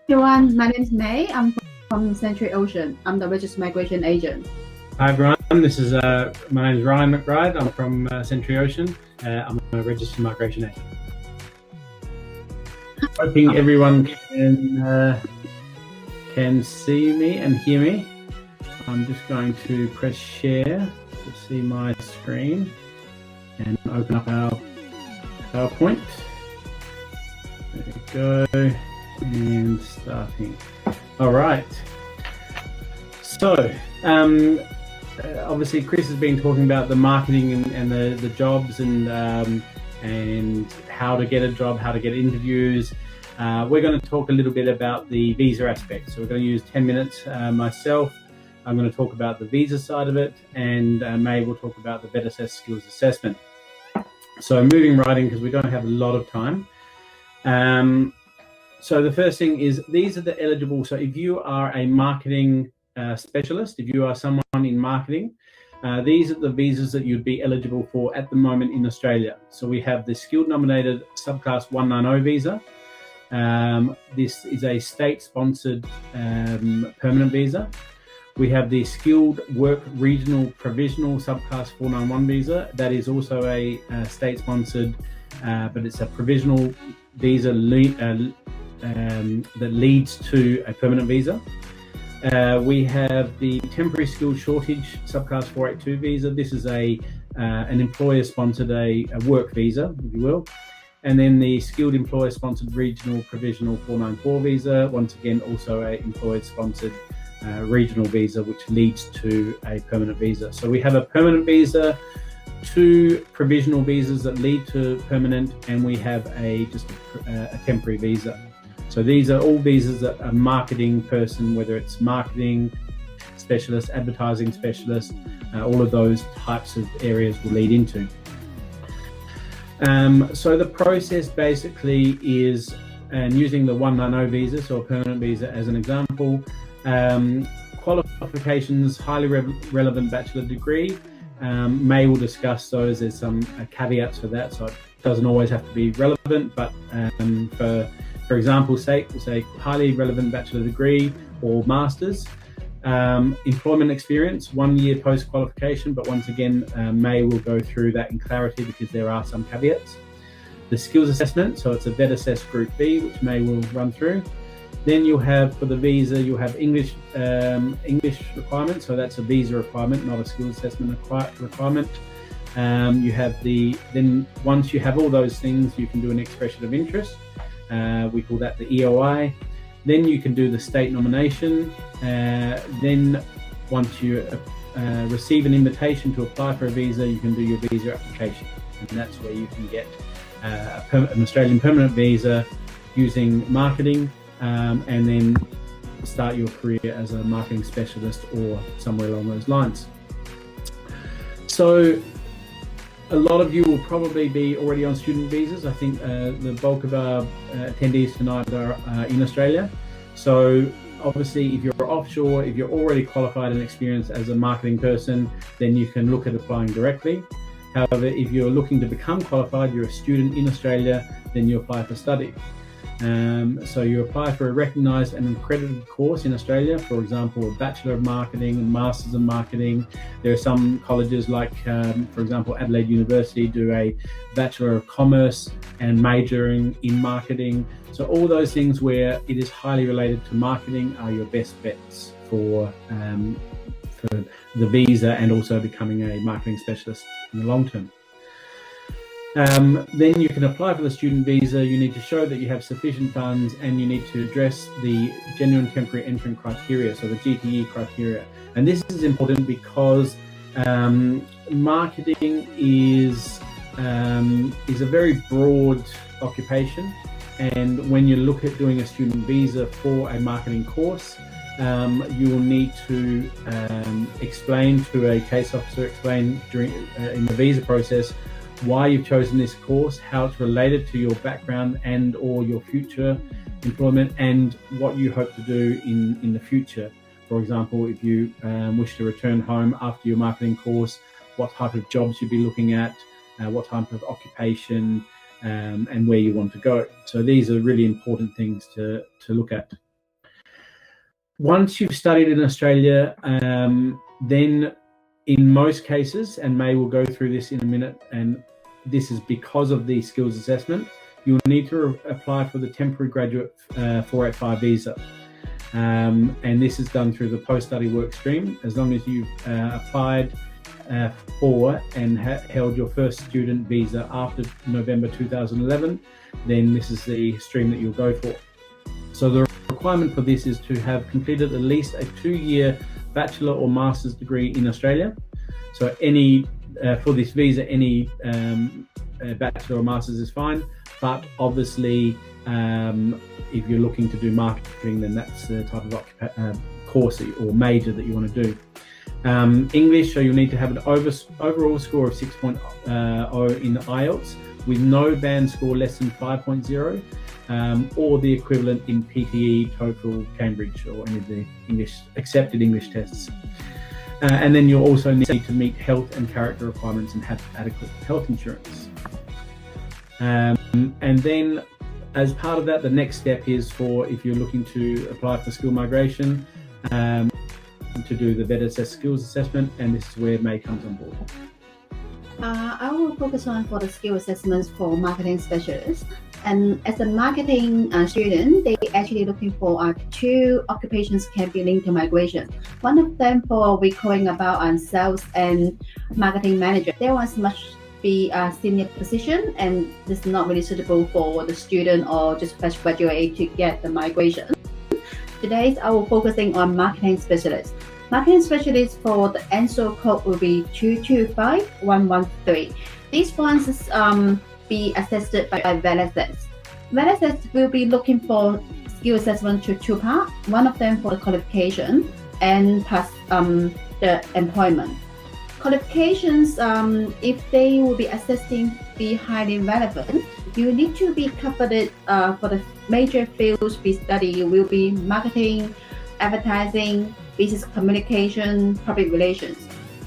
everyone, my name is May. I'm from Century Ocean. I'm the registered migration agent. Hi everyone, my name is Ryan McBride. I'm from Century Ocean. I'm a registered migration agent. Hoping everyone can see me and hear me. I'm just going to press share to see my screen and open up our PowerPoint. There we go, and starting. All right. So, obviously Chris has been talking about the marketing and the jobs and how to get a job, how to get interviews. We're going to talk a little bit about the visa aspect. So we're going to use 10 minutes myself. I'm going to talk about the visa side of it, and May will talk about the Better Assess Skills Assessment. So moving right in, because we don't have a lot of time. So the first thing is, these are the eligible. So if you are a marketing specialist, if you are someone in marketing, these are the visas that you'd be eligible for at the moment in Australia. So we have the skilled nominated subclass 190 visa. This is a state-sponsored permanent visa. We have the skilled work regional provisional subclass 491 visa. That is also a state-sponsored, but it's a provisional visa that leads to a permanent visa. We have the temporary skilled shortage subclass 482 visa. This is an employer-sponsored a work visa, if you will. And then the skilled employer-sponsored regional provisional 494 visa. Once again, also a employer-sponsored regional visa, which leads to a permanent visa. So we have a permanent visa, 2 provisional visas that lead to permanent, and we have just a temporary visa. So these are all visas that a marketing person, whether it's marketing specialist, advertising specialist, all of those types of areas will lead into. So the process basically is, and using the 190 visa, so a permanent visa as an example, qualifications, highly relevant bachelor degree. May will discuss those. There's some caveats for that, so it doesn't always have to be relevant, but for example's sake, we'll say highly relevant bachelor degree or master's. Employment experience, 1 year post-qualification, but once again, May will go through that in clarity because there are some caveats. The skills assessment, so it's a Better Assess Group B, which May will run through. Then you'll have, for the visa, you'll have English requirement, so that's a visa requirement, not a skills assessment requirement. You have then once you have all those things, you can do an expression of interest. We call that the EOI. Then you can do the state nomination. Then once you receive an invitation to apply for a visa, you can do your visa application. And that's where you can get an Australian permanent visa using marketing, and then start your career as a marketing specialist or somewhere along those lines. So a lot of you will probably be already on student visas. I think the bulk of our attendees tonight are in Australia. So obviously, if you're offshore, if you're already qualified and experienced as a marketing person, then you can look at applying directly. However, if you're looking to become qualified, you're a student in Australia, then you apply for study. So you apply for a recognised and accredited course in Australia, for example, a Bachelor of Marketing and Masters of Marketing. There are some colleges like, for example, Adelaide University do a Bachelor of Commerce and majoring in marketing. So all those things where it is highly related to marketing are your best bets for the visa and also becoming a marketing specialist in the long term. Then you can apply for the student visa. You need to show that you have sufficient funds, and you need to address the genuine temporary entrant criteria, so the GTE criteria. And this is important because marketing is a very broad occupation, and when you look at doing a student visa for a marketing course, you will need to explain to a case officer, during in the visa process, why you've chosen this course, how it's related to your background and or your future employment, and what you hope to do in the future. For example, if you wish to return home after your marketing course, what type of jobs you'd be looking at, what type of occupation, and where you want to go. So these are really important things to look at. Once you've studied in Australia, then in most cases, and May will go through this in a minute, and this is because of the skills assessment, you'll need to apply for the temporary graduate 485 visa. And this is done through the post-study work stream. As long as you've applied for and held your first student visa after November 2011, then this is the stream that you'll go for. So the requirement for this is to have completed at least a 2-year bachelor or master's degree in Australia. So any for this visa, any bachelor or master's is fine, but obviously if you're looking to do marketing, then that's the type of course or major that you want to do. English, so you'll need to have an overall score of 6.0 in the IELTS with no band score less than 5.0, or the equivalent in PTE, TOEFL, Cambridge, or any of the accepted English tests. And then you'll also need to meet health and character requirements and have adequate health insurance. And then as part of that, the next step is for, if you're looking to apply for skill migration, to do the VET skills assessment, and this is where May comes on board. I will focus on for the skill assessments for marketing specialists. And as a marketing student, they actually looking for 2 occupations can be linked to migration. One of them for we calling about sales and marketing manager. There was much be a senior position, and this is not really suitable for the student or just fresh graduate to get the migration. Today, I will focusing on marketing specialists. Marketing specialists for the ANSO code will be 225113. These ones is be assessed by VET. VET will be looking for skill assessment to 2 parts. One of them for the qualification and plus the employment. Qualifications, if they will be assessing be highly relevant, you need to be covered for the major fields we study will be marketing, advertising, business communication, public relations.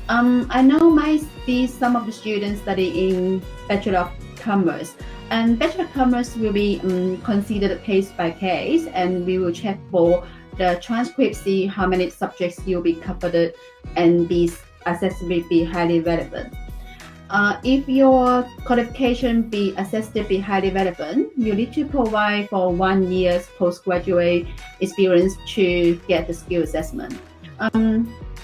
I know might be some of the students studying Bachelor of Commerce, and Bachelor of Commerce will be considered case by case, and we will check for the transcript, see how many subjects you'll be covered and be assessed will be highly relevant. If your qualification be assessed to be highly relevant, you need to provide for 1 year's postgraduate experience to get the skill assessment.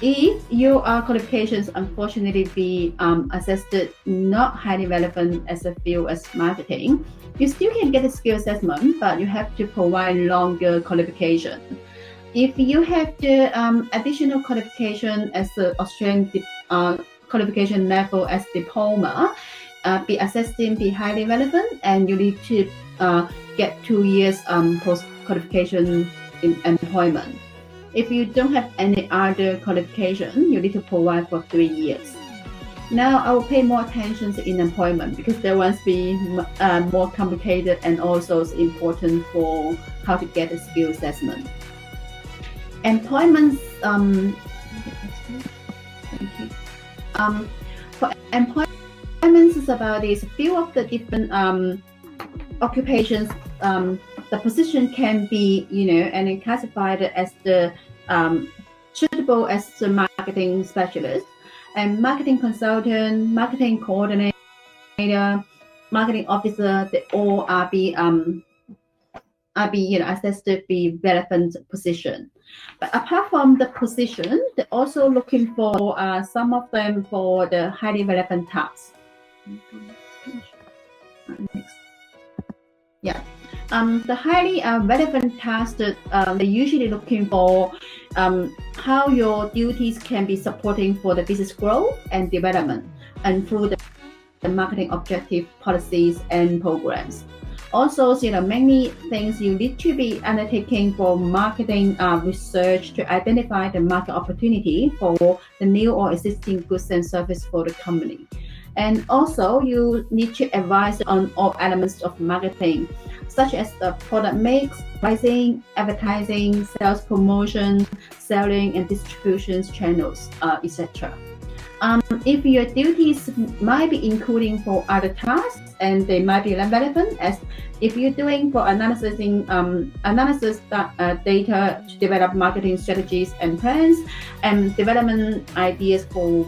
If your qualifications unfortunately be assessed not highly relevant as a field as marketing, you still can get a skill assessment, but you have to provide longer qualification. If you have the additional qualification as the Australian qualification level as diploma, be assessed in be highly relevant, and you need to get 2 years post qualification in employment. If you don't have any other qualification, you need to provide for 3 years. Now I will pay more attention in employment because there will be more complicated and also important for how to get a skill assessment. Employment, for employment is about this few of the different occupations. The position can be, and classified as the suitable as the marketing specialist and marketing consultant, marketing coordinator, marketing officer. They all are be assessed to be relevant position. But apart from the position, they're also looking for some of them for the highly relevant tasks. Yeah. The highly relevant tasks that they're usually looking for how your duties can be supporting for the business growth and development and through the marketing objective policies and programs. Also, many things you need to be undertaking for marketing research to identify the market opportunity for the new or existing goods and services for the company. And also, you need to advise on all elements of marketing, such as the product mix, pricing, advertising, sales promotion, selling and distribution channels, etc. If your duties might be including for other tasks and they might be relevant, as if you're doing for analysis data to develop marketing strategies and plans and development ideas for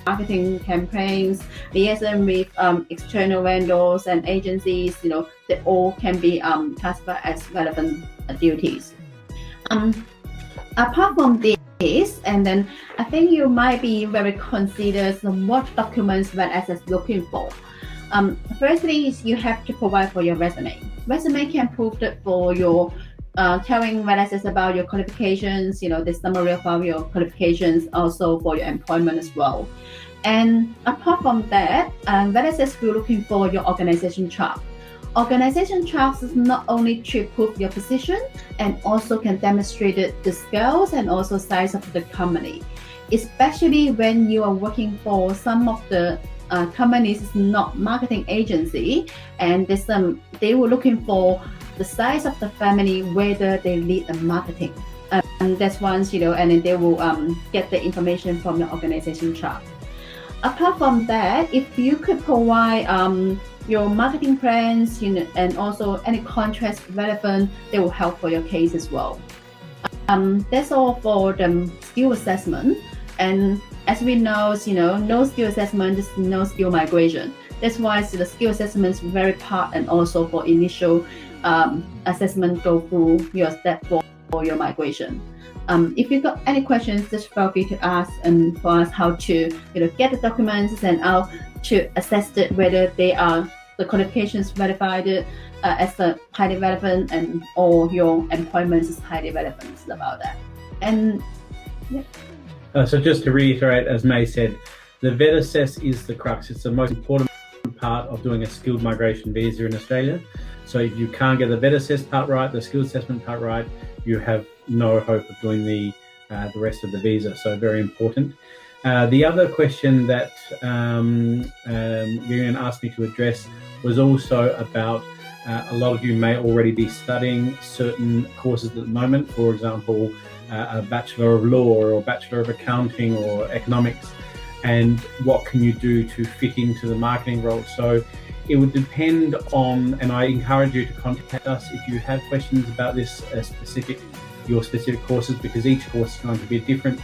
marketing campaigns, liaison with external vendors and agencies, they all can be classified as relevant duties. Apart from this, and then I think you might be very considered what documents VET is looking for. Firstly, is you have to provide for your resume. Resume can prove that for your telling VET about your qualifications, the summary of your qualifications, also for your employment as well. And apart from that, VET will looking for your organization chart. Organization charts is not only to prove your position and also can demonstrate the skills and also size of the company, especially when you are working for some of the companies is not marketing agency, and they were looking for the size of the family, whether they lead the marketing. And that's once, and then they will get the information from the organization chart. Apart from that, if you could provide your marketing plans, and also any contracts relevant, they will help for your case as well. That's all for the skill assessment. And as we know, no skill assessment is no skill migration. That's why the skill assessment is very part, and also for initial assessment go through your step for your migration. If you got any questions, just feel free to ask and for us how to get the documents and how to assess whether they are the qualifications verified as highly relevant, and or your employment is highly relevant about that. And yeah. So just to reiterate, as May said, the VET assess is the crux. It's the most important part of doing a skilled migration visa in Australia. So if you can't get the VET assess part right, the skill assessment part right, you have no hope of doing the rest of the visa. So very important. The other question that Vivian asked me to address was also about a lot of you may already be studying certain courses at the moment, for example, a Bachelor of Law or Bachelor of Accounting or Economics, and what can you do to fit into the marketing role. So it would depend on, and I encourage you to contact us if you have questions about this your specific courses, because each course is going to be different,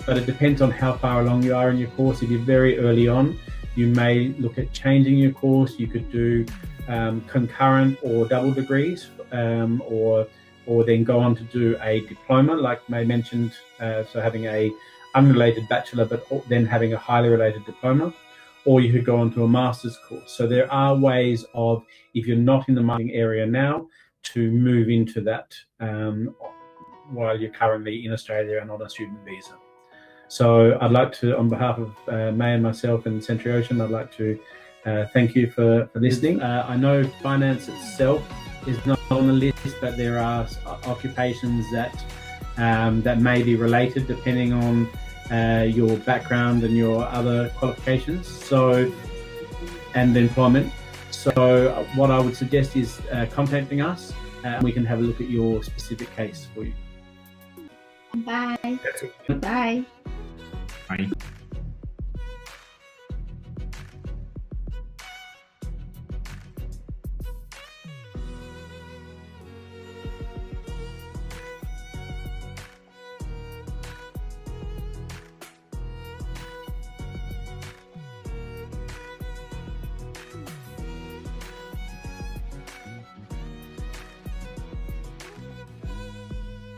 but it depends on how far along you are in your course. If you're very early on, you may look at changing your course. You could do concurrent or double degrees, or then go on to do a diploma, like May mentioned, so having a unrelated bachelor, but then having a highly related diploma, or you could go on to a master's course. So there are ways of, if you're not in the marketing area now, to move into that while you're currently in Australia and on a student visa. So I'd like to, on behalf of May and myself and Century Ocean, I'd like to thank you for listening. I know finance itself is not on the list, but there are occupations that may be related depending on your background and your other qualifications, and employment. So what I would suggest is contacting us, and we can have a look at your specific case for you. Bye. That's it. Bye. Bye.